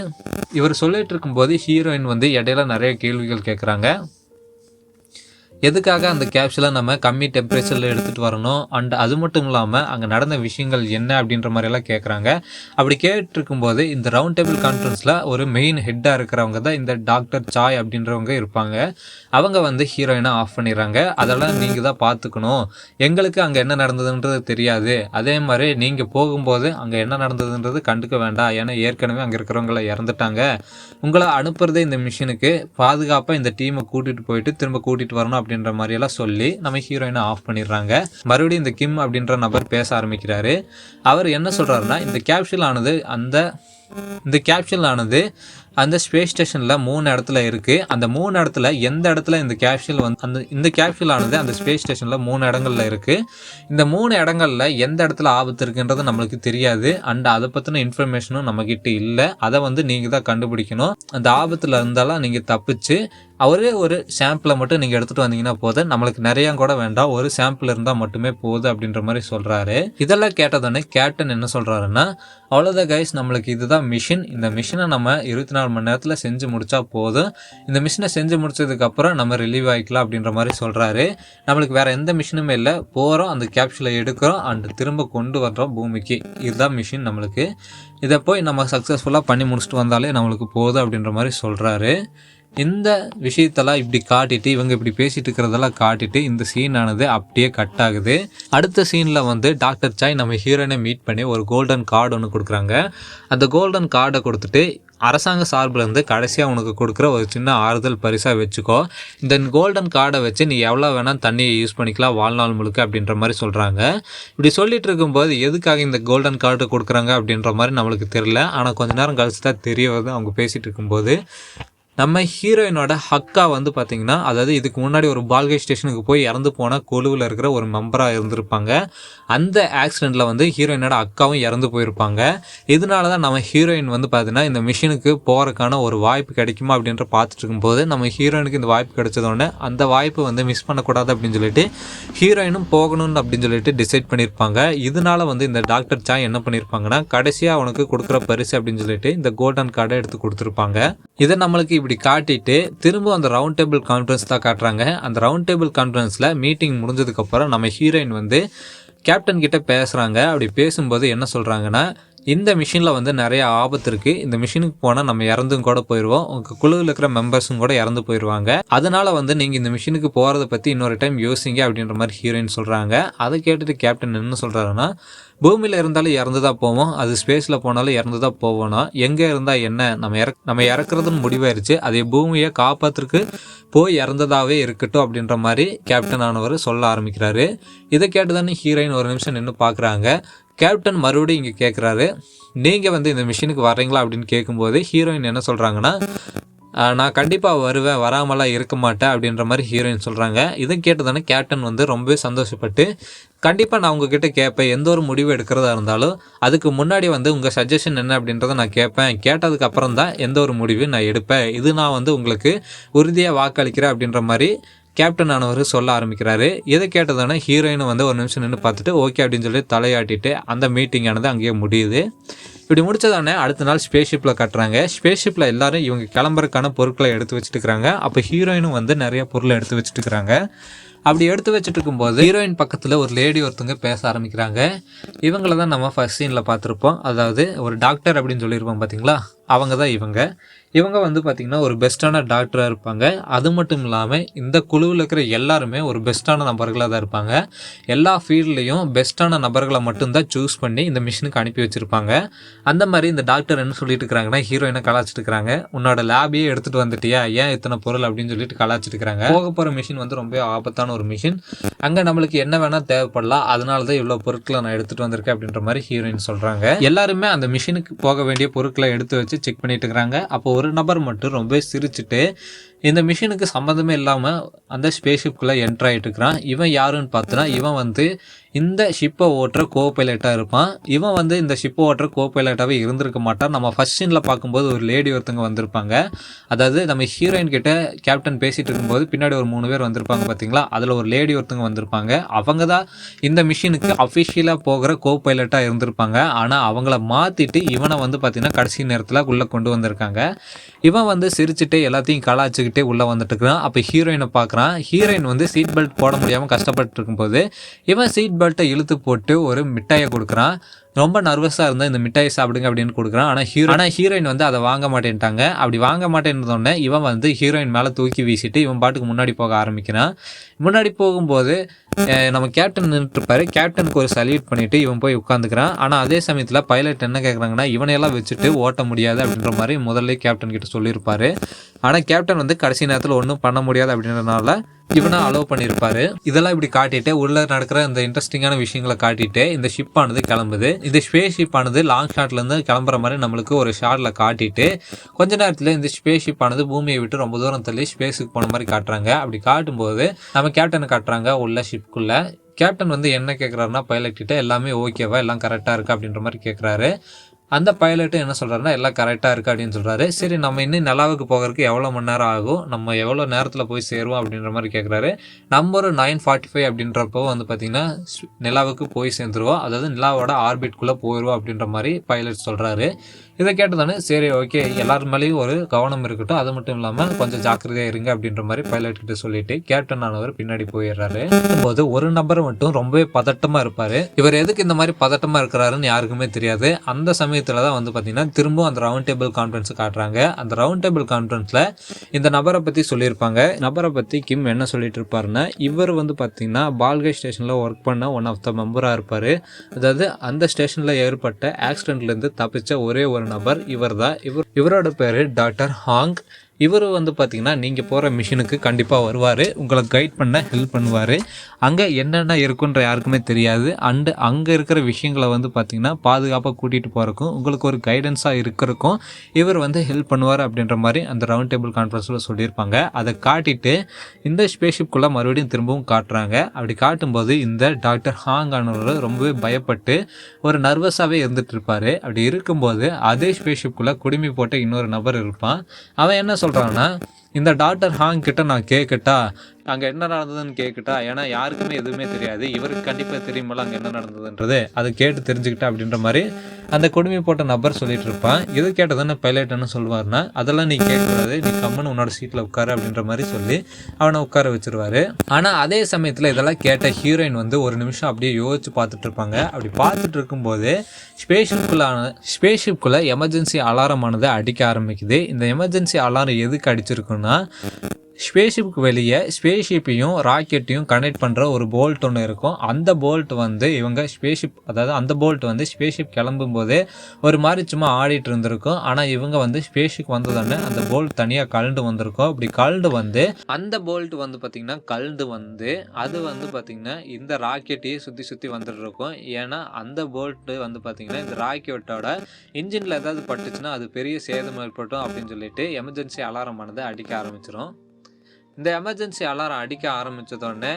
இவர் சொல்லிட்டு இருக்கும்போது ஹீரோயின் வந்து இடையில நிறைய கேள்விகள் கேட்குறாங்க. எதுக்காக அந்த கேப்சூலை நம்ம கம்மி டெம்பரேச்சரில் எடுத்துகிட்டு வரணும், அண்ட் அது மட்டும் இல்லாமல் அங்கே நடந்த விஷயங்கள் என்ன அப்படின்ற மாதிரியெல்லாம் கேட்குறாங்க. அப்படி கேட்டிருக்கும்போது இந்த ரவுண்ட் டேபிள் கான்ஃபரன்ஸில் ஒரு மெயின் ஹெட்டாக இருக்கிறவங்க தான் இந்த டாக்டர் சாய் அப்படின்றவங்க இருப்பாங்க. அவங்க வந்து ஹீரோயினை ஆஃப் பண்ணிடுறாங்க. அதெல்லாம் நீங்கள் தான் பார்த்துக்கணும், எங்களுக்கு அங்கே என்ன நடந்ததுன்றது தெரியாது, அதே மாதிரி நீங்கள் போகும்போது அங்கே என்ன நடந்ததுன்றது கண்டுக்க வேண்டாம், ஏன்னா ஏற்கனவே அங்கே இருக்கிறவங்கள இறந்துட்டாங்க, உங்களை அனுப்புறதே இந்த மிஷினுக்கு பாதுகாப்பாக இந்த டீமை கூட்டிகிட்டு போயிட்டு திரும்ப கூட்டிகிட்டு வரணும் அப்படின்ற மாதிரியெல்லாம் சொல்லி நம்ம ஹீரோயினை ஆஃப் பண்ணிடுறாங்க. மறுபடியும் இந்த கிம் அப்படின்ற நபர் பேச ஆரம்பிக்கிறாரு. அவர் என்ன சொல்கிறாருன்னா, இந்த கேப்சூல் ஆனது அந்த ஸ்பேஸ் ஸ்டேஷனில் 3 இடத்துல இருக்குது. அந்த 3 இடத்துல எந்த இடத்துல இந்த கேப்சூல் வந்து இந்த கேப்சூல் ஆனது அந்த ஸ்பேஸ் ஸ்டேஷனில் 3 இடங்கள்ல இருக்குது. இந்த 3 இடங்கள்ல எந்த இடத்துல ஆபத்து இருக்குன்றது நம்மளுக்கு தெரியாது. அண்ட் அதை பற்றின இன்ஃபர்மேஷனும் நம்மக்கிட்ட இல்லை. அதை வந்து நீங்கள் தான் கண்டுபிடிக்கணும். அந்த ஆபத்தில் இருந்தாலும் நீங்கள் தப்பிச்சு ஒரே ஒரு சாம்பிளை மட்டும் நீங்கள் எடுத்துகிட்டு வந்தீங்கன்னா போதும், நம்மளுக்கு நிறையா கூட வேண்டாம், ஒரு சாம்பிள் இருந்தால் மட்டுமே போதும் அப்படின்ற மாதிரி சொல்கிறாரு. இதெல்லாம் கேட்டதோடனே கேப்டன் என்ன சொல்கிறாருன்னா, அவ்வளோதான் கைஸ், நம்மளுக்கு இதுதான் மிஷின். இந்த மிஷினை நம்ம 24 மணி நேரத்தில் செஞ்சு முடித்தா போதும். இந்த மிஷினை செஞ்சு முடிச்சதுக்கப்புறம் நம்ம ரிலீவ் ஆகிக்கலாம் அப்படின்ற மாதிரி சொல்கிறாரு. நம்மளுக்கு வேறு எந்த மிஷினுமே இல்லை, போகிறோம் அந்த கேப்சூலை எடுக்கிறோம் அண்ட் திரும்ப கொண்டு வர்றோம் பூமிக்கு. இதுதான் மிஷின் நம்மளுக்கு. இதை போய் நம்ம சக்ஸஸ்ஃபுல்லாக பண்ணி முடிச்சுட்டு வந்தாலே நம்மளுக்கு போதும் அப்படின்ற மாதிரி சொல்கிறாரு. இந்த விஷயத்தெல்லாம் இப்படி காட்டிட்டு இவங்க இப்படி பேசிட்டு இருக்கிறதெல்லாம் காட்டிட்டு இந்த சீனானது அப்படியே கட் ஆகுது. அடுத்த சீனில் வந்து டாக்டர் சாய் நம்ம ஹீரோயினை மீட் பண்ணி ஒரு கோல்டன் கார்டு ஒன்று கொடுக்குறாங்க. அந்த கோல்டன் கார்டை கொடுத்துட்டு அரசாங்க சார்பில் இருந்து கடைசியாக உனக்கு கொடுக்குற ஒரு சின்ன ஆறுதல் பரிசாக வச்சுக்கோ. இந்த கோல்டன் கார்டை வச்சு நீ எவ்வளோ வேணால் தண்ணியை யூஸ் பண்ணிக்கலாம் வாழ்நாள் முழுக்க அப்படின்ற மாதிரி சொல்கிறாங்க. இப்படி சொல்லிட்டு இருக்கும்போது எதுக்காக இந்த கோல்டன் கார்டு கொடுக்குறாங்க அப்படின்ற மாதிரி நம்மளுக்கு தெரியல. ஆனால் கொஞ்ச நேரம் கழிச்சு தான் தெரிய வருது அவங்க பேசிகிட்டு இருக்கும்போது. நம்ம ஹீரோயினோட அக்கா வந்து பார்த்திங்கன்னா, அதாவது இதுக்கு முன்னாடி ஒரு பால்கை ஸ்டேஷனுக்கு போய் இறந்து போன குழுவில் இருக்கிற ஒரு மெம்பராக இருந்திருப்பாங்க. அந்த ஆக்சிடெண்ட்டில் வந்து ஹீரோயினோட அக்காவும் இறந்து போயிருப்பாங்க. இதனால தான் நம்ம ஹீரோயின் வந்து பார்த்திங்கன்னா இந்த மிஷினுக்கு போகிறதுக்கான ஒரு வாய்ப்பு கிடைக்குமா அப்படின்ற பார்த்துட்டு இருக்கும்போது நம்ம ஹீரோயினுக்கு இந்த வாய்ப்பு கிடைச்சதோடனே அந்த வாய்ப்பு வந்து மிஸ் பண்ணக்கூடாது அப்படின்னு சொல்லிட்டு ஹீரோயினும் போகணும்னு அப்படின்னு சொல்லிட்டு டிசைட் பண்ணியிருப்பாங்க. இதனால வந்து இந்த டாக்டர் சாய் என்ன பண்ணியிருப்பாங்கன்னா, கடைசியாக அவனுக்கு கொடுக்குற பரிசு அப்படின்னு சொல்லிட்டு இந்த கோல்டன் கார்டை எடுத்து கொடுத்துருப்பாங்க. இதை நம்மளுக்கு இப்படி காட்டிட்டு திரும்ப அந்த ரவுண்ட் டேபிள் கான்ஃபரன்ஸ் தான் காட்டுறாங்க. அந்த ரவுண்ட் டேபிள் கான்ஃபரன்ஸில் மீட்டிங் முடிஞ்சதுக்கப்புறம் நம்ம ஹீரோயின் வந்து கேப்டன் கிட்ட பேசுகிறாங்க. அப்படி பேசும்போது என்ன சொல்கிறாங்கன்னா, இந்த மிஷினில் வந்து நிறைய ஆபத்து இருக்குது. இந்த மிஷினுக்கு போனால் நம்ம இறந்தும் கூட போயிடுவோம். உங்கள் குழுவில் இருக்கிற மெம்பர்ஸும் கூட இறந்து போயிடுவாங்க. அதனால் வந்து நீங்கள் இந்த மிஷினுக்கு போகிறத பற்றி இன்னொரு டைம் யோசிங்க அப்படின்ற மாதிரி ஹீரோயின் சொல்கிறாங்க. அதை கேட்டுட்டு கேப்டன் என்ன சொல்கிறாருன்னா, பூமியில் இருந்தாலும் இறந்து தான் போவோம், அது ஸ்பேஸில் போனாலும் இறந்து தான் போவோம்னா எங்கே இருந்தால் என்ன, நம்ம இறக்குறதுன்னு முடிவாயிருச்சு, அதே பூமியை காப்பாற்றுறதுக்கு போய் இறந்ததாகவே இருக்கட்டும் அப்படின்ற மாதிரி கேப்டன் ஆனவர் சொல்ல ஆரம்பிக்கிறாரு. இதை கேட்டு தானே ஹீரோயின் ஒரு நிமிஷம் நின்று பார்க்குறாங்க. கேப்டன் மறுபடியும் இங்கே கேட்குறாரு, நீங்கள் வந்து இந்த மிஷினுக்கு வர்றீங்களா அப்படின்னு கேட்கும்போது ஹீரோயின் என்ன சொல்கிறாங்கன்னா, நான் கண்டிப்பாக வருவேன், வராமலாம் இருக்க மாட்டேன் அப்படின்ற மாதிரி ஹீரோயின் சொல்கிறாங்க. இதை கேட்டு தானே கேப்டன் வந்து ரொம்பவே சந்தோஷப்பட்டு, கண்டிப்பாக நான் உங்ககிட்ட கேட்பேன், எந்த ஒரு முடிவு எடுக்கிறதா இருந்தாலும் அதுக்கு முன்னாடி வந்து உங்கள் சஜஷன் என்ன அப்படின்றத நான் கேட்பேன், கேட்டதுக்கு அப்புறம் தான் எந்த ஒரு முடிவும் நான் எடுப்பேன், இது நான் வந்து உங்களுக்கு உறுதியாக வாக்களிக்கிறேன் அப்படின்ற மாதிரி கேப்டன் ஆனவர் சொல்ல ஆரம்பிக்கிறாரு. இதை கேட்டதானே ஹீரோயினும் வந்து ஒரு நிமிஷம் நின்று பார்த்துட்டு ஓகே அப்படின்னு சொல்லி தலையாட்டிட்டு அந்த மீட்டிங்கானது அங்கேயே முடியுது. இப்படி முடிச்சதானே அடுத்த நாள் ஸ்பேஸ்ஷிப்பில் கட்டுறாங்க. ஸ்பேஸ்ஷிப்பில் எல்லாரும் இவங்க கிளம்புறதுக்கான பொருட்களை எடுத்து வச்சுட்டு இருக்கிறாங்க. அப்போ ஹீரோயினும் வந்து நிறைய பொருளை எடுத்து வச்சுட்டு இருக்கிறாங்க. அப்படி எடுத்து வச்சுட்டு இருக்கும்போது ஹீரோயின் பக்கத்தில் ஒரு லேடி ஒருத்தவங்க பேச ஆரம்பிக்கிறாங்க. இவங்கள தான் நம்ம ஃபர்ஸ்ட் சீனில் பார்த்துருப்போம். அதாவது ஒரு டாக்டர் அப்படின்னு சொல்லியிருப்போம் பார்த்தீங்களா, அவங்க தான் இவங்க வந்து பார்த்திங்கன்னா ஒரு பெஸ்ட்டான டாக்டராக இருப்பாங்க. அது மட்டும் இல்லாமல் இந்த குழுவில் இருக்கிற எல்லாருமே ஒரு பெஸ்ட்டான நபர்களாக தான் இருப்பாங்க. எல்லா ஃபீல்ட்லேயும் பெஸ்ட்டான நபர்களை மட்டும்தான் சூஸ் பண்ணி இந்த மிஷினுக்கு அனுப்பி வச்சுருப்பாங்க. அந்த மாதிரி இந்த டாக்டர் என்ன சொல்லிட்டு இருக்கிறாங்கன்னா, ஹீரோயினை கலாச்சிட்டு இருக்கிறாங்க. உன்னோட லேபையே எடுத்துகிட்டு வந்துட்டியா, ஏன் இத்தனை பொருள் அப்படின்னு சொல்லிட்டு கலாச்சிட்டு இருக்கிறாங்க. போக போகிற மிஷின் வந்து ரொம்ப ஆபத்தான ஒரு மிஷின், அங்கே நம்மளுக்கு என்ன வேணால் தேவைப்படலாம், அதனால தான் இவ்வளோ பொருட்களை நான் எடுத்துகிட்டு வந்திருக்கேன் அப்படின்ற மாதிரி ஹீரோயின் சொல்கிறாங்க. எல்லாருமே அந்த மிஷினுக்கு போக வேண்டிய பொருட்களை எடுத்து வச்சு செக் பண்ணிட்டு இருக்கிறாங்க. அப்போ ஒரு நபர் மட்டும் ரொம்ப சிரிச்சுட்டு இந்த மிஷினுக்கு சம்மந்தமே இல்லாமல் அந்த ஸ்பேஸ்ஷிப்குள்ளே என்ட்ரு ஆகிட்டு இருக்கிறான். இவன் யாருன்னு பார்த்தோன்னா, இவன் வந்து இந்த ஷிப்பை ஓட்டுற கோ பைலட்டாக இருப்பான். இவன் வந்து இந்த ஷிப்பை ஓட்டுற கோ பைலட்டாகவே இருந்திருக்க மாட்டான். நம்ம ஃபர்ஸ்ட் சீனில் பார்க்கும்போது ஒரு லேடி ஒருத்தவங்க வந்திருப்பாங்க. அதாவது நம்ம ஹீரோயின் கிட்ட கேப்டன் பேசிகிட்டு இருக்கும்போது பின்னாடி ஒரு 3 பேர் வந்திருப்பாங்க பார்த்தீங்களா, அதில் ஒரு லேடி ஒருத்தவங்க வந்திருப்பாங்க. அவங்க தான் இந்த மிஷினுக்கு அஃபிஷியலாக போகிற கோ பைலட்டாக இருந்திருப்பாங்க. ஆனால் அவங்கள மாற்றிட்டு இவனை வந்து பார்த்திங்கன்னா கடைசி நேரத்தில் உள்ளே கொண்டு வந்திருக்காங்க. இவன் வந்து சிரிச்சுட்டு எல்லாத்தையும் கலாச்சிக்கிட்டே உள்ளே வந்துட்டு இருக்கிறான். அப்போ ஹீரோயினை பார்க்குறான். ஹீரோயின் வந்து சீட் பெல்ட் போட முடியாமல் கஷ்டப்பட்டு இருக்கும்போது இவன் சீட் பெல்ட்டை இழுத்து போட்டு ஒரு மிட்டாயை கொடுக்குறான். ரொம்ப நர்வஸாக இருந்தால் இந்த மிட்டாயை சாப்பிடுங்க அப்படின்னு கொடுக்குறான். ஆனால் ஹீரோயின் வந்து அதை வாங்க மாட்டேன்ட்டாங்க. அப்படி வாங்க மாட்டேன்றதோடனே இவன் வந்து ஹீரோயின் மேலே தூக்கி வீசிட்டு இவன் பாட்டுக்கு முன்னாடி போக ஆரம்பிக்கிறான். முன்னாடி போகும்போது நம்ம கேப்டன் நின்றுட்டுருப்பாரு. கேப்டனுக்கு ஒரு சல்யூட் பண்ணிவிட்டு இவன் போய் உட்காந்துக்கிறான். ஆனால் அதே சமயத்தில் பைலட் என்ன கேட்குறாங்கன்னா, இவனையெல்லாம் வச்சுட்டு ஓட்ட முடியாது அப்படின்ற மாதிரி முதல்ல கேப்டன் கிட்ட சொல்லியிருப்பாரு. ஆனால் கேப்டன் வந்து கடைசி நேரத்தில் ஒன்றும் பண்ண முடியாது அப்படின்றனால இவனை அலோவ் பண்ணியிருப்பாரு. இதெல்லாம் இப்படி காட்டிட்டு உள்ள நடக்கிற இந்த இன்ட்ரெஸ்டிங்கான விஷயங்களை காட்டிட்டு இந்த ஷிப் ஆனது கிளம்புது. இந்த ஸ்பேஸ் ஷிப் ஆனது லாங் ஷாட்ல இருந்து கிளம்புற மாதிரி நம்மளுக்கு ஒரு ஷாட்ல காட்டிட்டு கொஞ்ச நேரத்தில் இந்த ஸ்பேஸ் ஷிப் ஆனது பூமியை விட்டு ரொம்ப தூரம் தள்ளி ஸ்பேஸுக்கு போன மாதிரி காட்டுறாங்க. அப்படி காட்டும்போது நம்ம கேப்டனை காட்டுறாங்க உள்ள ஷிப்குள்ள. கேப்டன் வந்து என்ன கேட்குறாருன்னா பைலட் கிட்ட எல்லாமே ஓகேவா, எல்லாம் கரெக்டாக இருக்கா அப்படின்ற மாதிரி கேட்குறாரு. அந்த பைலட்டு என்ன சொல்கிறாருன்னா எல்லாம் கரெக்டாக இருக்குது அப்படின்னு சொல்கிறாரு. சரி, நம்ம இன்னும் நிலாவுக்கு போகிறதுக்கு எவ்வளோ மணி நேரம் ஆகும், நம்ம எவ்வளோ நேரத்தில் போய் சேருவோம் அப்படின்ற மாதிரி கேட்குறாரு. நம்பர் 9:45 அப்படின்றப்போ வந்து பார்த்திங்கன்னா நிலாவுக்கு போய் சேர்ந்துருவோம், அதாவது நிலாவோட ஆர்பிட்குள்ளே போயிடுவோம் அப்படின்ற மாதிரி பைலட் சொல்கிறாரு. இதை கேட்டதானே சரி ஓகே, எல்லாரும் மேலேயும் ஒரு கவனம் இருக்கட்டும், அது மட்டும் இல்லாமல் கொஞ்சம் ஜாக்கிரதையாக இருங்க அப்படின்ற மாதிரி பைலட் கிட்ட சொல்லிட்டு கேப்டன் ஆனவர் பின்னாடி போயிடுறாரு. போது ஒரு நபர் மட்டும் ரொம்பவே பதட்டமாக இருப்பார். இவர் எதுக்கு இந்த மாதிரி பதட்டமாக இருக்கிறாருன்னு யாருக்குமே தெரியாது. அந்த சமயத்தில் தான் வந்து பார்த்தீங்கன்னா திரும்பவும் அந்த ரவுண்ட் டேபிள் கான்ஃபரன்ஸ் காட்டுறாங்க. அந்த ரவுண்ட் டேபிள் கான்ஃபரன்ஸில் இந்த நபரை பற்றி சொல்லியிருப்பாங்க. நபரை பற்றி கிம் என்ன சொல்லிட்டு இருப்பாருன்னா, இவர் வந்து பார்த்தீங்கன்னா பால்கை ஸ்டேஷனில் ஒர்க் பண்ண ஒன் ஆஃப் த மெம்பராக இருப்பார். அதாவது அந்த ஸ்டேஷனில் ஏற்பட்ட ஆக்சிடென்ட்லேருந்து தப்பிச்ச ஒரே ஒரு நபர் இவர் தான். இவரோட பேர் டாக்டர் ஹாங். இவர் வந்து பார்த்திங்கன்னா நீங்கள் போகிற மிஷினுக்கு கண்டிப்பாக வருவார், உங்களை கைட் பண்ண ஹெல்ப் பண்ணுவார். அங்கே என்னென்ன இருக்குன்ற யாருக்குமே தெரியாது. அண்டு அங்கே இருக்கிற விஷயங்களை வந்து பார்த்திங்கன்னா பாதுகாப்பாக கூட்டிகிட்டு போகிறக்கும் உங்களுக்கு ஒரு கைடன்ஸாக இருக்கிறக்கும் இவர் வந்து ஹெல்ப் பண்ணுவார் அப்படின்ற மாதிரி அந்த ரவுண்ட் டேபிள் கான்ஃபரன்ஸில் சொல்லியிருப்பாங்க. அதை காட்டிட்டு இந்த ஸ்பேஸ்ஷிப்குள்ளே மறுபடியும் திரும்பவும் காட்டுறாங்க. அப்படி காட்டும்போது இந்த டாக்டர் ஹாங் ஆனவர் ரொம்பவே பயப்பட்டு ஒரு நர்வஸாகவே இருந்துட்டு இருப்பார். அப்படி இருக்கும்போது அதே ஸ்பேஸ்ஷிப்குள்ளே குடுமி போட்ட இன்னொரு நபர் இருப்பான். அவன் என்ன சொல்கிறான்னா, இந்த டாக்டர் ஹாங் கிட்ட நான் கேட்கட்டா, அங்கே என்ன நடந்ததுன்னு கேட்கட்டா, ஏன்னா யாருக்குமே எதுவுமே தெரியாது, இவருக்கு கண்டிப்பாக தெரியுமில்ல அங்கே என்ன நடந்ததுன்றது, அதை கேட்டு தெரிஞ்சுக்கிட்டா அப்படின்ற மாதிரி அந்த கொடுமை போட்ட நபர் சொல்லிட்டு இருப்பான். இது கேட்டதானே பைலட் என்ன சொல்லுவார்னா, அதெல்லாம் நீ கேட்கக்கூடாது, நீ கம்மன் உன்னோட சீட்டில் உட்காரு அப்படின்ற மாதிரி சொல்லி அவனை உட்கார வச்சிருவாரு. ஆனால் அதே சமயத்தில் இதெல்லாம் கேட்ட ஹீரோயின் வந்து ஒரு நிமிஷம் அப்படியே யோசிச்சு பார்த்துட்டு இருப்பாங்க. அப்படி பார்த்துட்டு இருக்கும்போது ஸ்பேஸ்ஷிப்குள்ளே எமர்ஜென்சி அலாரம் ஆனது அடிக்க ஆரம்பிக்குது. இந்த எமர்ஜென்சி அலாரம் எதுக்கு அடிச்சிருக்குன்னா, ஸ்பேஸ்ஷிப்புக்கு வெளியே ஸ்பேஸ்ஷிப்பையும் ராக்கெட்டையும் கனெக்ட் பண்ணுற ஒரு போல்ட் ஒன்று இருக்கும். அந்த போல்ட் வந்து இவங்க அந்த போல்ட் வந்து ஸ்பேஸ்ஷிப் கிளம்பும் போதே ஒரு மாதிரி சும்மா ஆடிட்டு இருந்திருக்கும். ஆனால் இவங்க வந்து ஸ்பேஸ்ஷிப் வந்ததானே அந்த போல்ட் தனியாக கழண்டு வந்திருக்கும். அப்படி கழண்டு வந்து அந்த போல்ட் வந்து பார்த்திங்கன்னா அது வந்து பார்த்திங்கன்னா இந்த ராக்கெட்டையே சுற்றி வந்துட்டு இருக்கும். ஏன்னா அந்த போல்ட்டு வந்து பார்த்திங்கன்னா இந்த ராக்கெட்டோட இன்ஜினில் ஏதாவது பட்டுச்சுன்னா அது பெரிய சேதம் ஏற்பட்டும் அப்படின்னு சொல்லிட்டு எமர்ஜென்சி அலாரம் ஆனது அடிக்க ஆரம்பிச்சிடும். இந்த எமர்ஜென்சி அலாரம் அடிக்க ஆரம்பித்ததோடனே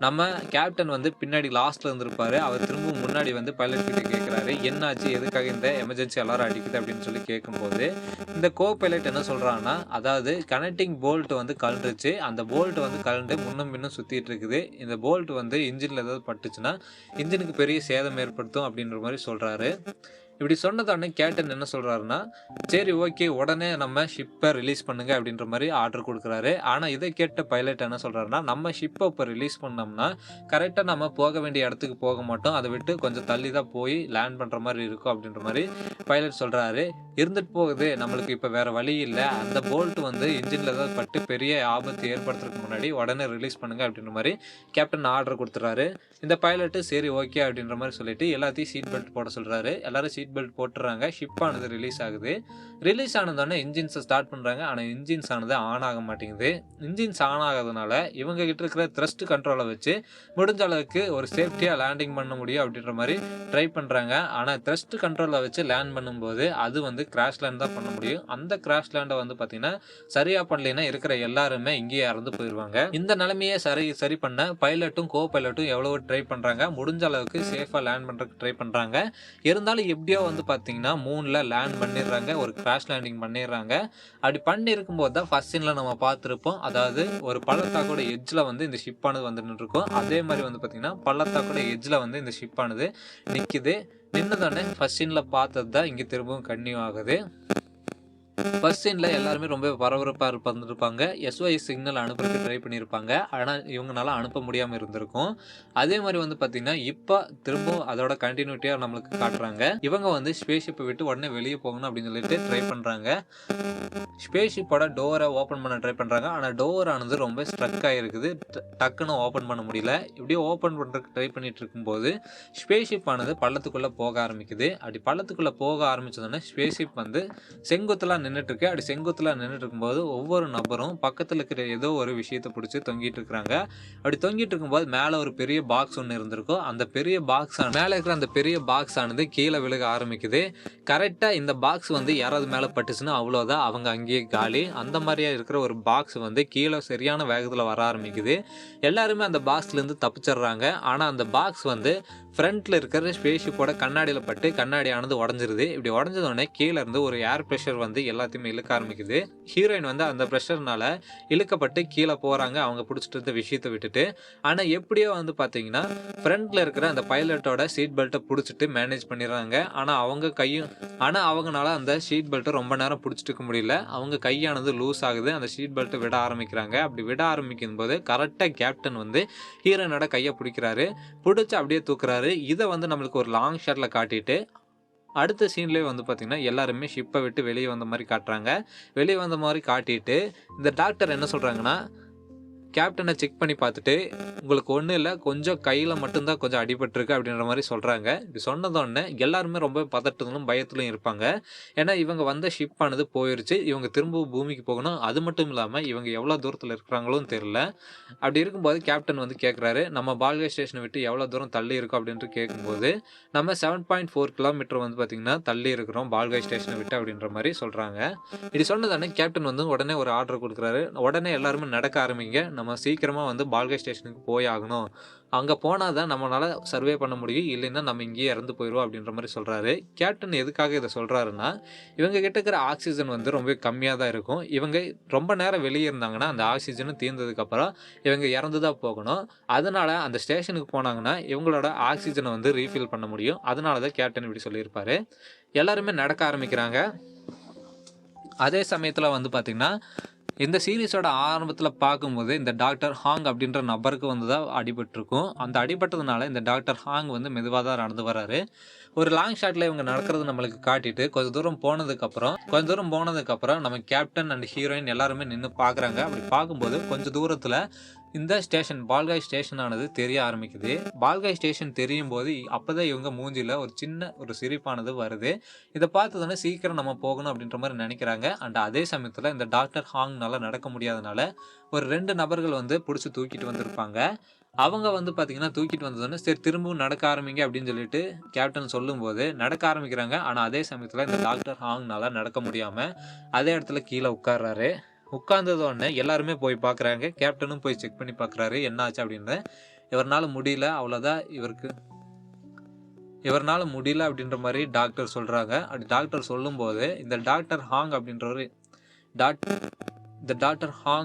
நம்ம கேப்டன் வந்து பின்னாடி லாஸ்ட்டில் இருந்திருப்பார். அவர் திரும்பவும் முன்னாடி வந்து பைலட் கிட்ட கேட்குறாரு, என்னாச்சு, எதுக்காக இந்த எமர்ஜென்சி அலாரம் அடிக்குது அப்படின்னு சொல்லி கேட்கும்போது இந்த கோ பைலட் என்ன சொல்கிறான்னா, அதாவது கனெக்டிங் போல்ட் வந்து கழண்டுச்சு, அந்த போல்ட் வந்து கழண்டு முன்னும் பின்னும் சுற்றிட்டு இருக்குது. இந்த போல்ட் வந்து இன்ஜினில் ஏதாவது பட்டுச்சுன்னா இன்ஜினுக்கு பெரிய சேதம் ஏற்படுத்தும் அப்படின்ற மாதிரி சொல்கிறாரு. இப்படி சொன்னதானே கேப்டன் என்ன சொல்கிறாருன்னா, சரி ஓகே, உடனே நம்ம ஷிப்பை ரிலீஸ் பண்ணுங்க அப்படின்ற மாதிரி ஆர்டர் கொடுக்குறாரு. ஆனால் இதை கேட்ட பைலட் என்ன சொல்கிறாருன்னா, நம்ம ஷிப்பை இப்போ ரிலீஸ் பண்ணோம்னா கரெக்டாக நம்ம போக வேண்டிய இடத்துக்கு போக மாட்டோம், அதை விட்டு கொஞ்சம் தள்ளி தான் போய் லேண்ட் பண்ணுற மாதிரி இருக்கும் அப்படின்ற மாதிரி பைலட் சொல்கிறாரு. இருந்துட்டு போகுது, நம்மளுக்கு இப்போ வேறு வழி இல்லை, அந்த போல்ட் வந்து இன்ஜினில் ஏதாவது பட்டு பெரிய ஆபத்து ஏற்படுத்துறதுக்கு முன்னாடி உடனே ரிலீஸ் பண்ணுங்க அப்படின்ற மாதிரி கேப்டன் ஆர்டர் கொடுத்துறாரு. இந்த பைலட்டு சரி ஓகே அப்படின்ற மாதிரி சொல்லிட்டு எல்லாத்தையும் சீட் பெல்ட் போட சொல்கிறாரு. எல்லாரும் சீட் பெல்ட் போட்டுறாங்க. ஷிப் ஆனது ரிலீஸ் ஆகுது. ரிலீஸ் ஆனதோடனே இன்ஜின்ஸை ஸ்டார்ட் பண்ணுறாங்க. ஆனால் இன்ஜின்ஸ் ஆனது ஆன் ஆக மாட்டேங்குது. இன்ஜின்ஸ் ஆன் ஆகாதனால இவங்க கிட்ட இருக்கிற த்ரஸ்ட் கண்ட்ரோலை வச்சு முடிஞ்ச அளவுக்கு ஒரு சேஃப்டியாக லேண்டிங் பண்ண முடியும் அப்படின்ற மாதிரி ட்ரை பண்ணுறாங்க. ஆனால் த்ரஸ்ட் கண்ட்ரோலை வச்சு லேண்ட் பண்ணும்போது அது வந்து கிராஷ் லேண்ட் தான் பண்ண முடியும். அந்த கிராஷ் லேண்டை வந்து பார்த்தீங்கன்னா சரியாக பண்ணலைன்னா இருக்கிற எல்லாருமே இங்கேயே இறந்து போயிடுவாங்க. இந்த நிலைமையை சரி பண்ண பைலட்டும் கோ பைலட்டும் எவ்வளோ ட்ரை பண்ணுறாங்க, முடிஞ்ச அளவுக்கு சேஃபாக லேண்ட் பண்ணுறதுக்கு ட்ரை பண்ணுறாங்க. இருந்தாலும் எப்படியோ வந்து பார்த்தீங்கன்னா மூணில் லேண்ட் பண்ணிடுறாங்க, ஒரு கிராஷ் லேண்டிங் பண்ணிடுறாங்க. அப்படி பண்ணியிருக்கும் போது தான் ஃபர்ஸ்ட் சீனில் நம்ம பார்த்துருப்போம். அதாவது ஒரு பள்ளத்தாக்கோட எட்ஜில் வந்து இந்த ஷிப்பானது வந்துட்டு இருக்கும். அதே மாதிரி வந்து பார்த்தீங்கன்னா பள்ளத்தாக்கோட எட்ஜில் வந்து இந்த ஷிப்பானது நிற்குது. நின்றுதானே ஃபர்ஸ்ட் சீனில் பார்த்தது தான் இங்கே திரும்பவும் கன்டினியூ ஆகுது. ஃபர்ஸ்ட் சீனில் எல்லாருமே ரொம்ப பரபரப்பாக இருப்பாங்க. SOS சிக்னல் அனுப்புறதுக்கு ட்ரை பண்ணியிருப்பாங்க. ஆனால் இவங்களால அனுப்ப முடியாமல் இருந்திருக்கும். அதே மாதிரி வந்து பார்த்திங்கன்னா இப்போ திரும்பவும் அதோட கண்டினியூட்டியாக நம்மளுக்கு காட்டுறாங்க. இவங்க வந்து ஸ்பேஸ்ஷிப்பை விட்டு உடனே வெளியே போகணும் அப்படின்னு சொல்லிட்டு ட்ரை பண்ணுறாங்க. ஸ்பேஸ்ஷிப்போட டோரை ஓப்பன் பண்ண ட்ரை பண்ணுறாங்க. ஆனால் டோர் ஆனது ரொம்ப ஸ்ட்ரக் ஆகிருக்குது, டக்குன்னு ஓப்பன் பண்ண முடியல. இப்படியே ஓப்பன் பண்ணுறதுக்கு ட்ரை பண்ணிட்டு இருக்கும்போது ஸ்பேஸ்ஷிப் ஆனது பள்ளத்துக்குள்ளே போக ஆரம்பிக்குது. அப்படி பள்ளத்துக்குள்ளே போக ஆரம்பித்தோடனே ஸ்பேஸ்ஷிப் வந்து செங்குத்தெல்லாம் நின்றுட்டு இருக்கு. அப்படி செங்குத்துல நின்றுட்டு இருக்கும்போது ஒவ்வொரு நபரும் பக்கத்தில் இருக்கிற ஏதோ ஒரு விஷயத்தை பிடிச்சி தொங்கிட்டு இருக்கிறாங்க. அப்படி தொங்கிட்டு இருக்கும்போது மேலே ஒரு பெரிய பாக்ஸ் ஒன்று இருந்திருக்கும். அந்த பெரிய பாக்ஸ் மேலே இருக்கிற அந்த பெரிய பாக்ஸ் ஆனது கீழே விழுக ஆரம்பிக்குது. கரெக்டாக இந்த பாக்ஸ் வந்து யாராவது மேலே பட்டுச்சுன்னா அவ்வளோதான், அவங்க அங்கேயே காலி. அந்த மாதிரியா இருக்கிற ஒரு பாக்ஸ் வந்து கீழே சரியான வேகத்தில் வர ஆரம்பிக்குது. எல்லாருமே அந்த பாக்ஸ்லேருந்து தப்பிச்சிடுறாங்க. ஆனால் அந்த பாக்ஸ் வந்து ஃப்ரண்ட்டில் இருக்கிற ஸ்பேஸ்ஷிப்போட கண்ணாடியில் பட்டு கண்ணாடியானது உடஞ்சிருது. இப்படி உடஞ்சதோடனே கீழே இருந்து ஒரு ஏர் ப்ரெஷர் வந்து எல்லாத்தையுமே இழுக்க ஆரம்பிக்குது. ஹீரோயின் வந்து அந்த ப்ரெஷர்னால இழுக்கப்பட்டு கீழே போகிறாங்க, அவங்க பிடிச்சிட்டு இருந்த விஷயத்தை விட்டுட்டு. ஆனால் எப்படியோ வந்து பார்த்தீங்கன்னா ஃப்ரண்ட்டில் இருக்கிற அந்த பைலட்டோட சீட் பெல்ட்டை பிடிச்சிட்டு மேனேஜ் பண்ணிடுறாங்க. ஆனால் அவங்களால அந்த சீட் பெல்ட்டை ரொம்ப நேரம் பிடிச்சிட்டு இருக்க முடியல. அவங்க கையானது லூஸ் ஆகுது. அந்த சீட் பெல்ட்டை விட ஆரம்பிக்கிறாங்க. அப்படி விட ஆரம்பிக்கும் போது கரெக்டாக கேப்டன் வந்து ஹீரோயினோட கையை பிடிக்கிறாரு. பிடிச்சி அப்படியே தூக்குறாரு. இதை வந்து நம்மளுக்கு ஒரு லாங் ஷாட்டில் காட்டிட்டு அடுத்த சீன்லேயே வந்து பார்த்திங்கன்னா எல்லாருமே ஷிப்பை விட்டு வெளியே வந்த மாதிரி காட்டுறாங்க. வெளியே வந்த மாதிரி காட்டிட்டு இந்த டாக்டர் என்ன சொல்கிறாங்கன்னா, கேப்டனை செக் பண்ணி பார்த்துட்டு உங்களுக்கு ஒன்றும் இல்லை, கொஞ்சம் கையில் மட்டும்தான் கொஞ்சம் அடிபட்டிருக்கு அப்படின்ற மாதிரி சொல்கிறாங்க. இப்படி சொன்னதோடனே எல்லாருமே ரொம்ப பதட்டத்திலும் பயத்திலும் இருப்பாங்க. ஏன்னா இவங்க வந்த ஷிப் ஆனது போயிடுச்சு, இவங்க திரும்ப பூமிக்கு போகணும். அது மட்டும் இல்லாமல் இவங்க எவ்வளோ தூரத்தில் இருக்கிறாங்களும் தெரியல. அப்படி இருக்கும்போது கேப்டன் வந்து கேட்குறாரு, நம்ம பால்கே ஸ்டேஷனை விட்டு எவ்வளோ தூரம் தள்ளி இருக்கோம் அப்படின்ட்டு கேட்கும்போது நம்ம 7.4 கிலோமீட்டர் வந்து பார்த்திங்கன்னா தள்ளி இருக்கிறோம் பால்கே ஸ்டேஷனை விட்டு அப்படின்ற மாதிரி சொல்கிறாங்க. இப்படி சொன்னதானே கேப்டன் வந்து உடனே ஒரு ஆர்டர் கொடுக்குறாரு. உடனே எல்லாருமே நடக்க ஆரம்பிங்க, நம்ம சீக்கிரமாக வந்து பால்கே ஸ்டேஷனுக்கு போய் ஆகணும், அங்கே போனால் தான் நம்மளால் சர்வே பண்ண முடியும், இல்லைன்னா நம்ம இங்கேயே இறந்து போயிடுவோம் அப்படின்ற மாதிரி சொல்கிறாரு. கேப்டன் எதுக்காக இதை சொல்கிறாருன்னா, இவங்க கிட்ட இருக்கிற ஆக்சிஜன் வந்து ரொம்ப கம்மியாக தான் இருக்கும். இவங்க ரொம்ப நேரம் வெளியே இருந்தாங்கன்னா அந்த ஆக்சிஜனும் தீர்ந்ததுக்கப்புறம் இவங்க இறந்து தான் போகணும். அதனால் அந்த ஸ்டேஷனுக்கு போனாங்கன்னா இவங்களோட ஆக்சிஜனை வந்து ரீஃபில் பண்ண முடியும். அதனால தான் கேப்டன் இப்படி சொல்லியிருப்பார். எல்லாருமே நடக்க ஆரம்பிக்கிறாங்க. அதே சமயத்தில் வந்து பார்த்திங்கன்னா இந்த சீரீஸோட ஆரம்பத்தில் பார்க்கும்போது இந்த டாக்டர் ஹாங் அப்படின்ற நபருக்கு வந்து தான் அடிபட்டிருக்கும். அந்த அடிபட்டதுனால இந்த டாக்டர் ஹாங் வந்து மெதுவாக தான் நடந்து வராரு. ஒரு லாங் ஷாட்டில் இவங்க நடக்கிறது நம்மளுக்கு காட்டிட்டு கொஞ்சம் தூரம் போனதுக்கப்புறம் நம்ம கேப்டன் அண்ட் ஹீரோயின் எல்லாருமே நின்று பார்க்குறாங்க. அப்படி பார்க்கும்போது கொஞ்சம் தூரத்தில் இந்த ஸ்டேஷன் பால்காய் ஸ்டேஷனானது தெரிய ஆரம்பிக்குது. பால்காய் ஸ்டேஷன் தெரியும் போது அப்போ தான் இவங்க மூஞ்சியில் ஒரு சின்ன ஒரு சிரிப்பானது வருது. இதை பார்த்ததுன்னு சீக்கிரம் நம்ம போகணும் அப்படின்ற மாதிரி நினைக்கிறாங்க. அண்ட் அதே சமயத்தில் இந்த டாக்டர் ஹாங்னால நடக்க முடியாதனால ஒரு 2 நபர்கள் வந்து பிடிச்சி தூக்கிட்டு வந்திருப்பாங்க. அவங்க வந்து பார்த்திங்கன்னா தூக்கிட்டு வந்ததுன்னு சரி திரும்பவும் நடக்க ஆரம்பிங்க அப்படின்னு சொல்லிட்டு கேப்டன் சொல்லும்போது நடக்க ஆரம்பிக்கிறாங்க. ஆனால் அதே சமயத்தில் இந்த டாக்டர் ஹாங்னால நடக்க முடியாமல் அதே இடத்துல கீழே உட்கார்றாரு. உட்கார்ந்ததோடனே எல்லாருமே போய் பார்க்குறாங்க. கேப்டனும் போய் செக் பண்ணி பார்க்குறாரு என்ன ஆச்சு அப்படின்னு. இவரால் முடியல, அவ்வளோதான், இவரால் முடியல அப்படின்ற மாதிரி டாக்டர் சொல்கிறாங்க. அப்படி டாக்டர் சொல்லும்போது இந்த டாக்டர் ஹாங்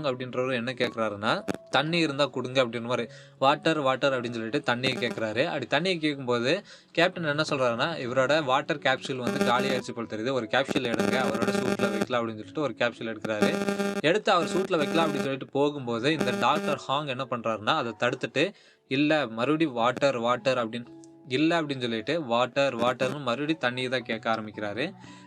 அப்படின்றவர் என்ன கேட்குறாருன்னா, தண்ணி இருந்தால் கொடுங்க அப்படின்னு மாதிரி வாட்டர் அப்படின்னு சொல்லிட்டு தண்ணியை கேட்குறாரு. அப்படி தண்ணியை கேட்கும்போது கேப்டன் என்ன சொல்கிறாருன்னா, இவரோட வாட்டர் கேப்சூல் வந்து காலி ஆயிடுச்சு போல் தெரியுது, ஒரு கேப்சூல் எடுங்க, அவரோட சூட்டில் வைக்கலாம் அப்படின்னு சொல்லிட்டு ஒரு கேப்சூல் எடுக்கிறாரு. எடுத்து அவர் சூட்டில் வைக்கலாம் அப்படின்னு சொல்லிட்டு போகும்போது இந்த டாக்டர் ஹாங் என்ன பண்ணுறாருன்னா அதை தடுத்துட்டு இல்லை மறுபடியும் வாட்டர் அப்படின்னு சொல்லிட்டு வாட்டர்னு மறுபடியும் தண்ணியை தான் கேட்க ஆரம்பிக்கிறாரு.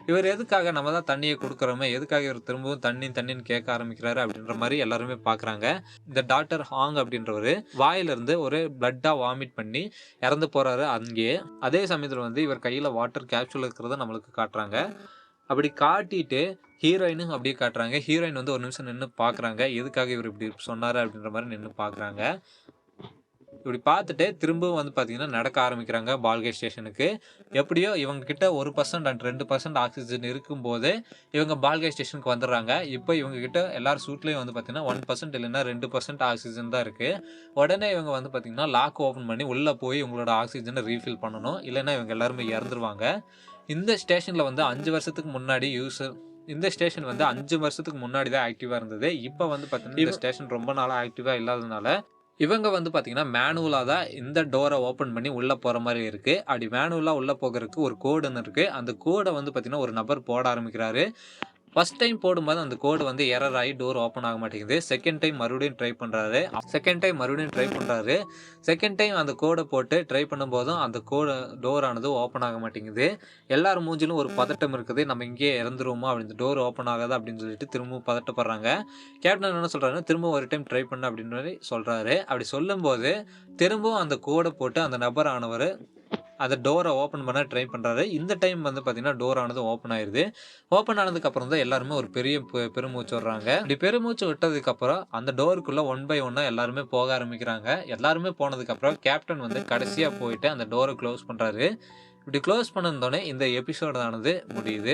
இவர் எதுக்காக நம்ம தான் தண்ணியை கொடுக்குறோமே, எதுக்காக இவர் திரும்பவும் தண்ணின்னு கேட்க ஆரம்பிக்கிறாரு அப்படின்ற மாதிரி எல்லாருமே பார்க்குறாங்க. இந்த டாக்டர் ஹாங் அப்படின்றவர் வாயிலிருந்து ஒரு பிளட்டாக வாமிட் பண்ணி இறந்து போகிறாரு அங்கேயே. அதே சமயத்தில் வந்து இவர் கையில் வாட்டர் கேப்சூல் இருக்கிறத நம்மளுக்கு காட்டுறாங்க. அப்படி காட்டிட்டு ஹீரோயினும் அப்படியே காட்டுறாங்க. ஹீரோயின் வந்து ஒரு நிமிஷம் நின்று பார்க்குறாங்க, எதுக்காக இவர் இப்படி சொன்னார் அப்படின்ற மாதிரி நின்று பார்க்குறாங்க. இப்படி பார்த்துட்டு திரும்பவும் வந்து பார்த்திங்கன்னா நடக்க ஆரம்பிக்கிறாங்க பால்கே ஸ்டேஷனுக்கு. எப்படியோ இவங்க கிட்ட 1% அண்ட் 2% ஆக்சிஜன் இருக்கும்போது இவங்க பால்கே ஸ்டேஷனுக்கு வந்துடுறாங்க. இப்போ இவங்க கிட்ட எல்லாரும் சூட்லேயும் வந்து பார்த்திங்கன்னா 1% இல்லைன்னா 2% ஆக்சிஜன் தான் இருக்குது. உடனே இவங்க வந்து பார்த்திங்கன்னா லாக் ஓப்பன் பண்ணி உள்ளே போய் இவங்களோட ஆக்சிஜனை ரீஃபில் பண்ணணும், இல்லைன்னா இவங்க எல்லாருமே இறந்துருவாங்க. இந்த ஸ்டேஷனில் வந்து 5 வருஷத்துக்கு முன்னாடி இந்த ஸ்டேஷன் வந்து 5 வருஷத்துக்கு முன்னாடி தான் ஆக்டிவாக இருந்தது. இப்போ வந்து பார்த்திங்கன்னா இந்த ஸ்டேஷன் ரொம்ப நாளாக ஆக்டிவாக இல்லாததுனால இவங்க வந்து பார்த்திங்கன்னா மேனுவலாக தான் இந்த டோரை ஓப்பன் பண்ணி உள்ளே போகிற மாதிரி இருக்குது. அப்படி மேனுவலாக உள்ளே போகிறதுக்கு ஒரு கோடுன்னு இருக்குது. அந்த கோடை வந்து பார்த்திங்கன்னா ஒரு நபர் போட ஆரம்பிக்கிறாரு. ஃபஸ்ட் டைம் போடும்போது அந்த கோடு வந்து எரர் ஆகி டோர் ஓப்பன் ஆக மாட்டேங்குது. செகண்ட் டைம் மறுபடியும் ட்ரை பண்ணுறாரு. செகண்ட் டைம் அந்த கோடை போட்டு ட்ரை பண்ணும்போதும் அந்த டோர் ஆனது ஓப்பன் ஆக மாட்டேங்குது. எல்லாரும் மூஞ்சிலும் ஒரு பதட்டம் இருக்குது, நம்ம இங்கேயே இறந்துருவோமா அப்படின்னு, டோர் ஓப்பன் ஆகாது அப்படின்னு சொல்லிட்டு திரும்பவும் பதட்டப்படுறாங்க. கேப்டன் என்ன சொல்கிறாருன்னா திரும்ப ஒரு டைம் ட்ரை பண்ண அப்படின்னு சொல்லி சொல்கிறாரு. அப்படி சொல்லும்போது திரும்பவும் அந்த கோடை போட்டு அந்த நபர் ஆனவர் அந்த டோரை ஓப்பன் பண்ண ட்ரை பண்ணுறாரு. இந்த டைம் வந்து பார்த்தீங்கன்னா டோர் ஆனது ஓப்பன் ஆயிருது. ஓப்பன் ஆனதுக்கப்புறம் தான் எல்லாருமே ஒரு பெரிய பெருமூச்சு விடுறாங்க. இப்படி பெருமூச்சு விட்டதுக்கப்புறம் அந்த டோருக்குள்ள ஒன் பை ஒன்னா எல்லாருமே போக ஆரம்பிக்கிறாங்க. எல்லாருமே போனதுக்கப்புறம் கேப்டன் வந்து கடைசியாக போயிட்டு அந்த டோரை க்ளோஸ் பண்ணுறாரு. இப்படி க்ளோஸ் பண்ணதோடனே இந்த எபிசோட் ஆனது முடியுது.